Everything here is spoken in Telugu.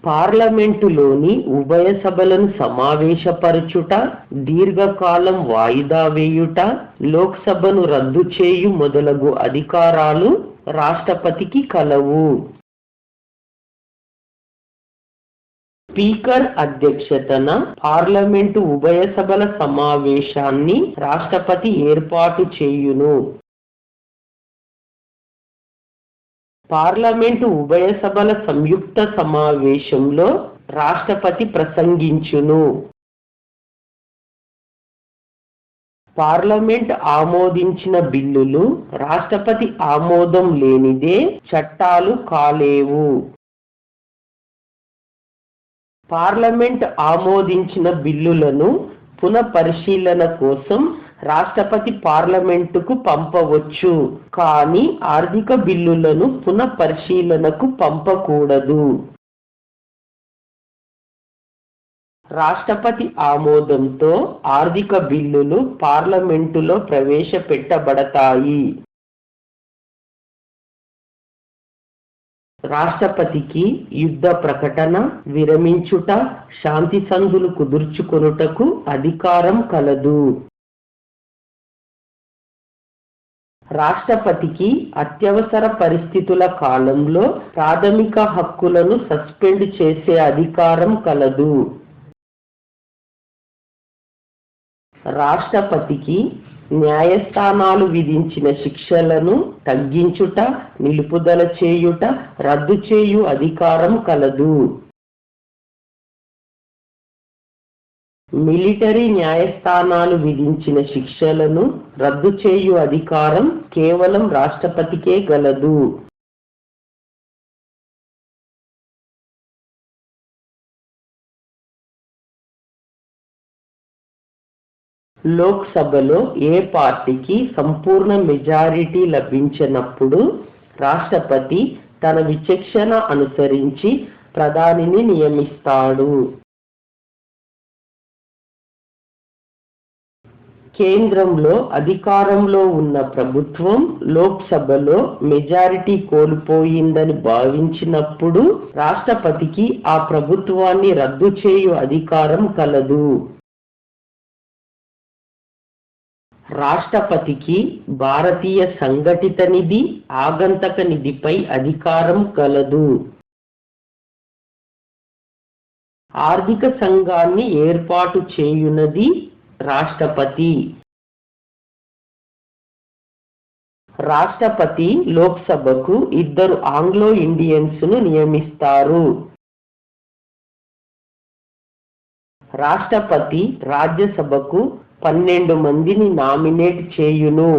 పార్లమెంటులోని ఉభయ సభలను సమావేశపరచుట, దీర్ఘకాలం వాయిదా వేయుట, లోక్సభను రద్దు చేయు మొదలగు అధికారాలు రాష్ట్రపతికి కలవు. స్పీకర్ అధ్యక్షతన పార్లమెంటు ఉభయ సభల సమావేశాన్ని రాష్ట్రపతి ఏర్పాటు చేయును. పార్లమెంటు ఉభయ సభల సంయుక్త సమావేశంలో రాష్ట్రపతి ప్రసంగించును. పార్లమెంట్ ఆమోదించిన బిల్లులు రాష్ట్రపతి ఆమోదం లేనిదే చట్టాలు కాలేవు. పార్లమెంట్ ఆమోదించిన బిల్లులను పునఃపరిశీలన కోసం రాష్ట్రపతి పార్లమెంటుకు పంపవచ్చు, కానీ ఆర్థిక బిల్లులను పునఃపరిశీలనకు పంపకూడదు. రాష్ట్రపతి ఆమోదంతో ఆర్థిక బిల్లులు పార్లమెంటులో ప్రవేశపెట్టబడతాయి. రాష్ట్రపతికి యుద్ధ ప్రకటన, విరమించుట, శాంతి సంధులు కుదుర్చుకొనుటకు అధికారం కలదు. రాష్ట్రపతికి అత్యవసర పరిస్థితుల కాలంలో ప్రాథమిక హక్కులను సస్పెండ్ చేసే అధికారం కలదు. రాష్ట్రపతికి న్యాయస్థానాలు విధించిన శిక్షలను తగ్గించుట, నిలుపుదల చేయుట, రద్దు చేయు అధికారం కలదు. మిలిటరీ న్యాయస్థానాలు విధించిన శిక్షలను రద్దు చేయు అధికారం కేవలం రాష్ట్రపతికే గలదు. లోక్సభలో ఏ పార్టీకి సంపూర్ణ మెజారిటీ లభించినప్పుడు రాష్ట్రపతి తన విచక్షణ అనుసరించి ప్రధానిని నియమిస్తాడు. కేంద్రంలో అధికారంలో ఉన్న ప్రభుత్వం లోక్సభలో మెజారిటీ కోల్పోయిందని భావించినప్పుడు రాష్ట్రపతికి ఆ ప్రభుత్వాన్ని రద్దు చేయు అధికారం కలదు. రాష్ట్రపతికి భారతీయ సంఘటిత నిధి, ఆగంతక నిధిపై అధికారం కలదు. ఆర్థిక సంఘాన్ని ఏర్పాటు చేయునది రాష్ట్రపతి. రాష్ట్రపతి లోక్సభకు 2 ఆంగ్లో ఇండియన్స్ ను నియమిస్తారు. రాష్ట్రపతి రాజ్యసభకు 12 మందిని నామినేట్ చేయును.